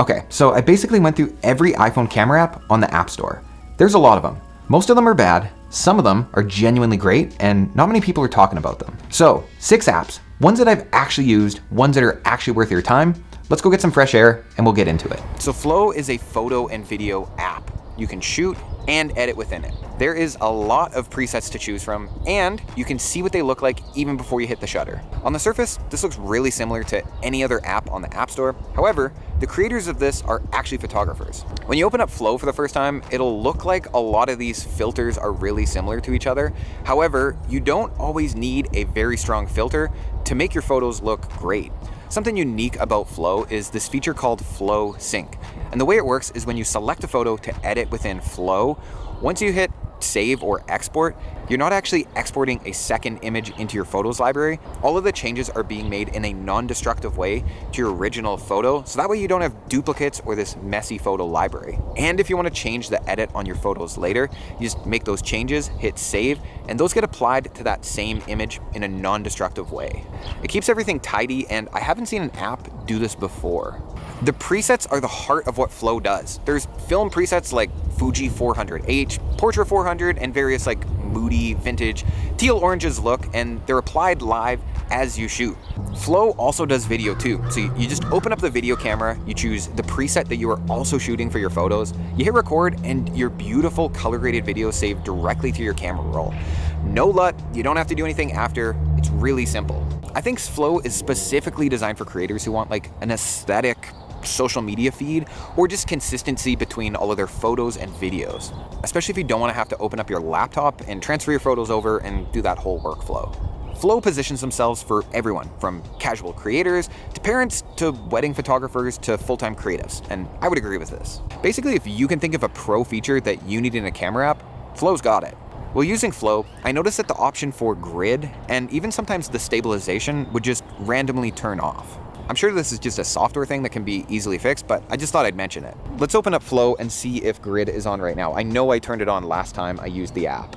Okay, so I basically went through every iPhone camera app on the App Store. There's a lot of them. Most of them are bad, some of them are genuinely great, and not many people are talking about them. So, 6 apps, ones that I've actually used, ones that are actually worth your time. Let's go get some fresh air and we'll get into it. So Phlow is a photo and video app. You can shoot and edit within it. There is a lot of presets to choose from, and you can see what they look like even before you hit the shutter. On the surface, this looks really similar to any other app on the App Store. However, the creators of this are actually photographers. When you open up Phlow for the first time, it'll look like a lot of these filters are really similar to each other. However, you don't always need a very strong filter to make your photos look great. Something unique about Phlow is this feature called Phlow Sync. And the way it works is when you select a photo to edit within Phlow, once you hit save or export, you're not actually exporting a second image into your photos library. All of the changes are being made in a non-destructive way to your original photo, so that way you don't have duplicates or this messy photo library. And if you want to change the edit on your photos later, you just make those changes, hit save, and those get applied to that same image in a non-destructive way. It keeps everything tidy, and I haven't seen an app do this before. The presets are the heart of what Phlow does. There's film presets like Fuji 400H, Portrait 400, and various like moody, vintage, teal oranges look, and they're applied live as you shoot. Phlow also does video too. So you just open up the video camera, you choose the preset that you are also shooting for your photos, you hit record, and your beautiful color graded video saved directly to your camera roll. No LUT, you don't have to do anything after, it's really simple. I think Phlow is specifically designed for creators who want like an aesthetic social media feed or just consistency between all of their photos and videos, especially if you don't want to have to open up your laptop and transfer your photos over and do that whole workflow. Phlow positions themselves for everyone, from casual creators to parents to wedding photographers to full-time creatives, and I would agree with this. Basically, if you can think of a pro feature that you need in a camera app, Phlow's got it. While using Phlow, I noticed that the option for grid and even sometimes the stabilization would just randomly turn off. I'm sure this is just a software thing that can be easily fixed, but I just thought I'd mention it. Let's open up Phlow and see if grid is on right now. I know I turned it on last time I used the app.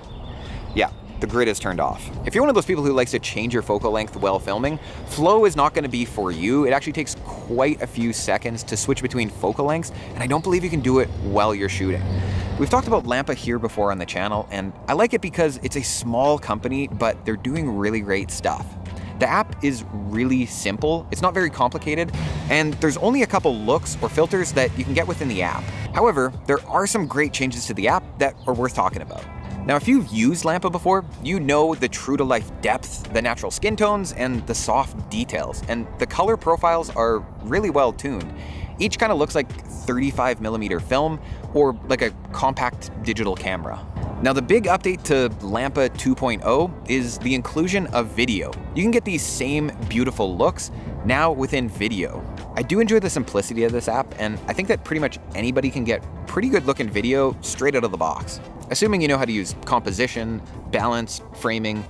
Yeah, the grid is turned off. If you're one of those people who likes to change your focal length while filming, Phlow is not going to be for you. It actually takes quite a few seconds to switch between focal lengths, and I don't believe you can do it while you're shooting. We've talked about Lampa here before on the channel, and I like it because it's a small company, but they're doing really great stuff. The app is really simple, it's not very complicated, and there's only a couple looks or filters that you can get within the app. However, there are some great changes to the app that are worth talking about. Now, if you've used Lampa before, you know the true-to-life depth, the natural skin tones, and the soft details, and the color profiles are really well tuned. Each kind of looks like 35mm film or like a compact digital camera. Now, the big update to Lampa 2.0 is the inclusion of video. You can get these same beautiful looks now within video. I do enjoy the simplicity of this app, and I think that pretty much anybody can get pretty good looking video straight out of the box, assuming you know how to use composition, balance, framing,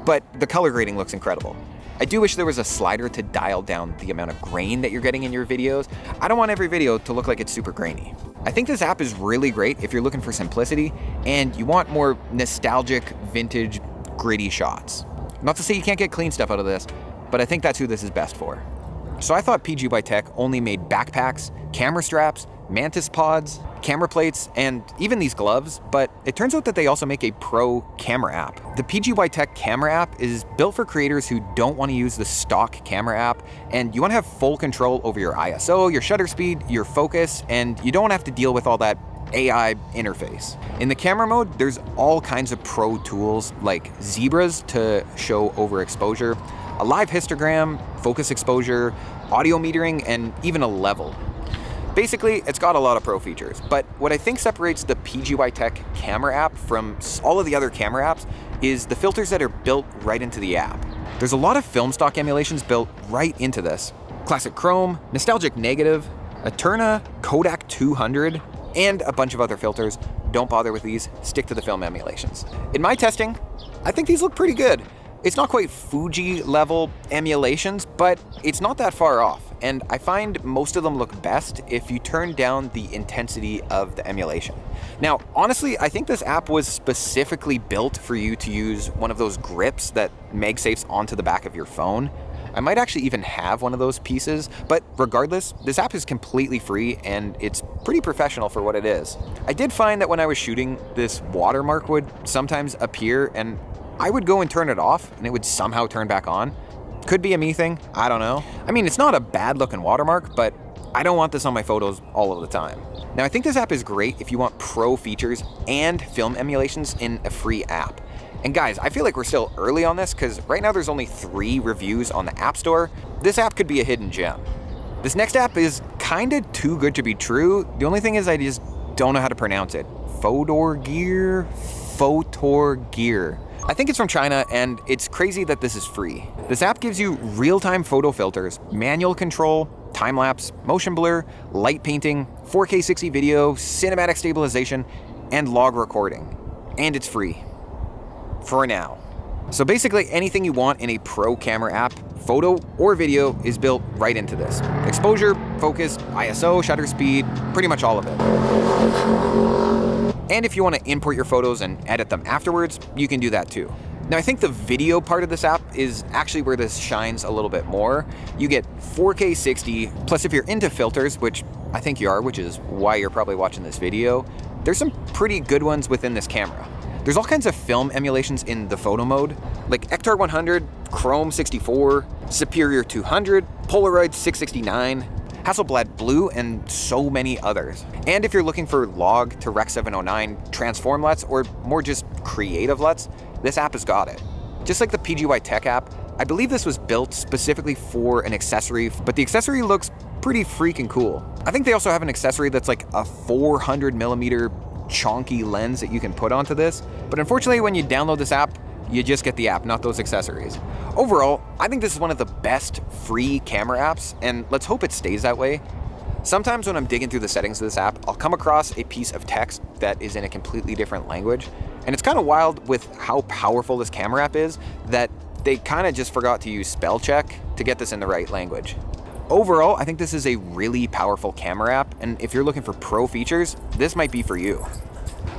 but the color grading looks incredible. I do wish there was a slider to dial down the amount of grain that you're getting in your videos. I don't want every video to look like it's super grainy. I think this app is really great if you're looking for simplicity and you want more nostalgic, vintage, gritty shots. Not to say you can't get clean stuff out of this, but I think that's who this is best for. So I thought PGYTECH only made backpacks, camera straps, mantis pods, camera plates, and even these gloves, but it turns out that they also make a pro camera app. The PGYTECH camera app is built for creators who don't want to use the stock camera app, and you want to have full control over your ISO, your shutter speed, your focus, and you don't have to deal with all that AI interface. In the camera mode, there's all kinds of pro tools like zebras to show overexposure, a live histogram, focus exposure, audio metering, and even a level. Basically, it's got a lot of pro features, but what I think separates the PGYTECH camera app from all of the other camera apps is the filters that are built right into the app. There's a lot of film stock emulations built right into this. Classic Chrome, Nostalgic Negative, Eterna, Kodak 200, and a bunch of other filters. Don't bother with these, stick to the film emulations. In my testing, I think these look pretty good. It's not quite Fuji level emulations, but it's not that far off. And I find most of them look best if you turn down the intensity of the emulation. Now, honestly, I think this app was specifically built for you to use one of those grips that MagSafes onto the back of your phone. I might actually even have one of those pieces, but regardless, this app is completely free and it's pretty professional for what it is. I did find that when I was shooting, this watermark would sometimes appear and I would go and turn it off and it would somehow turn back on. Could be a me thing, I don't know. I mean, it's not a bad looking watermark, but I don't want this on my photos all of the time. Now, I think this app is great if you want pro features and film emulations in a free app. And guys, I feel like we're still early on this because right now there's only 3 reviews on the App Store. This app could be a hidden gem. This next app is kinda too good to be true. The only thing is I just don't know how to pronounce it. FotorGear? FotorGear. I think it's from China and it's crazy that this is free. This app gives you real-time photo filters, manual control, time-lapse, motion blur, light painting, 4K 60 video, cinematic stabilization, and log recording. And it's free. For now. So basically anything you want in a pro camera app, photo or video, is built right into this. Exposure, focus, ISO, shutter speed, pretty much all of it. And if you want to import your photos and edit them afterwards, you can do that too. Now I think the video part of this app is actually where this shines a little bit more. You get 4K 60, plus if you're into filters, which I think you are, which is why you're probably watching this video, there's some pretty good ones within this camera. There's all kinds of film emulations in the photo mode, like Ektar 100, Chrome 64, Superior 200, Polaroid 669, Hasselblad Blue, and so many others. And if you're looking for log to Rec 709 transform LUTs or more just creative LUTs, this app has got it. Just like the PGYTECH app, I believe this was built specifically for an accessory, but the accessory looks pretty freaking cool. I think they also have an accessory that's like a 400mm chonky lens that you can put onto this, but unfortunately when you download this app, you just get the app, not those accessories. Overall, I think this is one of the best free camera apps, and let's hope it stays that way. Sometimes when I'm digging through the settings of this app, I'll come across a piece of text that is in a completely different language, and it's kind of wild with how powerful this camera app is that they kind of just forgot to use spell check to get this in the right language. Overall, I think this is a really powerful camera app, and if you're looking for pro features, this might be for you.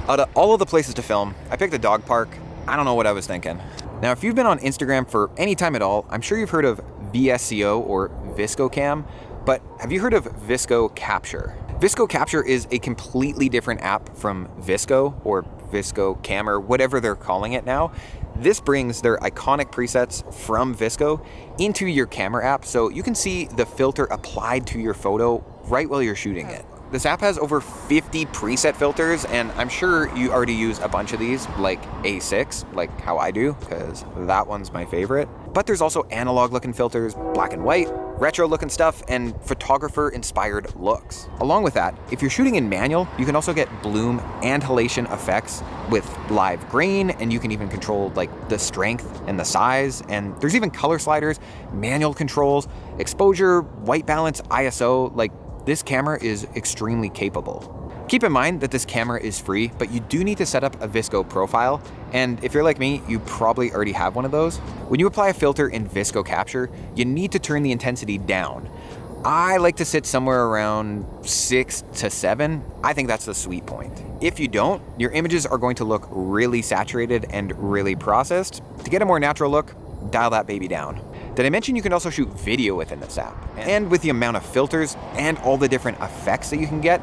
Out of all of the places to film, I picked a dog park. I don't know what I was thinking. Now, if you've been on Instagram for any time at all, I'm sure you've heard of VSCO or VSCO Cam, but have you heard of VSCO Capture? VSCO Capture is a completely different app from VSCO or VSCO Cam or whatever they're calling it now. This brings their iconic presets from VSCO into your camera app so you can see the filter applied to your photo right while you're shooting it. This app has over 50 preset filters, and I'm sure you already use a bunch of these, like A6, like how I do, because that one's my favorite. But there's also analog-looking filters, black and white, retro-looking stuff, and photographer-inspired looks. Along with that, if you're shooting in manual, you can also get bloom and halation effects with live grain, and you can even control like the strength and the size, and there's even color sliders, manual controls, exposure, white balance, ISO, like this camera is extremely capable. Keep in mind that this camera is free, but you do need to set up a VSCO profile, and if you're like me, you probably already have one of those. When you apply a filter in VSCO Capture, you need to turn the intensity down. I like to sit somewhere around 6 to 7. I think that's the sweet point. If you don't, your images are going to look really saturated and really processed. To get a more natural look, dial that baby down. Did I mention you can also shoot video within this app? And with the amount of filters and all the different effects that you can get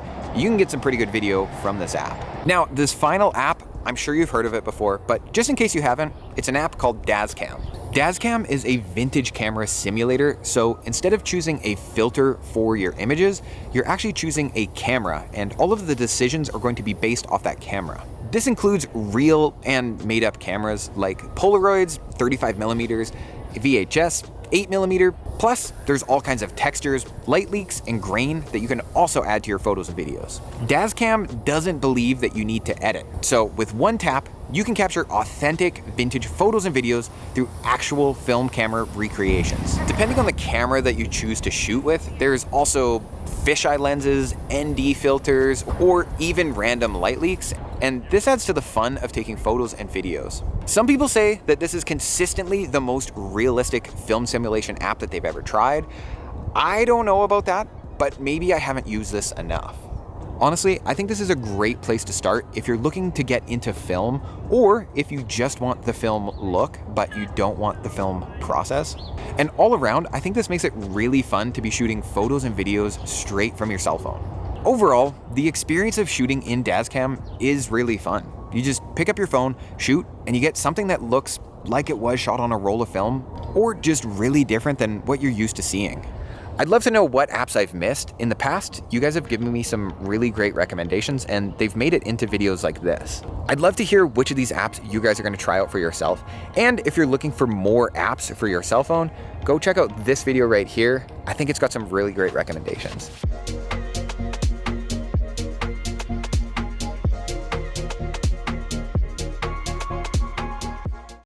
some pretty good video from this app. Now, this final app, I'm sure you've heard of it before, but just in case you haven't, it's an app called DazzCam. DazzCam is a vintage camera simulator, so instead of choosing a filter for your images, you're actually choosing a camera, and all of the decisions are going to be based off that camera. This includes real and made-up cameras like Polaroids, 35mm, VHS, 8mm, plus there's all kinds of textures, light leaks, and grain that you can also add to your photos and videos. DazzCam doesn't believe that you need to edit, so with one tap, you can capture authentic vintage photos and videos through actual film camera recreations. Depending on the camera that you choose to shoot with, there's also fisheye lenses, ND filters, or even random light leaks, and this adds to the fun of taking photos and videos. Some people say that this is consistently the most realistic film simulation app that they've ever tried. I don't know about that, but maybe I haven't used this enough. Honestly, I think this is a great place to start if you're looking to get into film, or if you just want the film look, but you don't want the film process. And all around, I think this makes it really fun to be shooting photos and videos straight from your cell phone. Overall, the experience of shooting in DazzCam is really fun. You just pick up your phone, shoot, and you get something that looks like it was shot on a roll of film, or just really different than what you're used to seeing. I'd love to know what apps I've missed. In the past, you guys have given me some really great recommendations, and they've made it into videos like this. I'd love to hear which of these apps you guys are going to try out for yourself. And if you're looking for more apps for your cell phone, go check out this video right here. I think it's got some really great recommendations.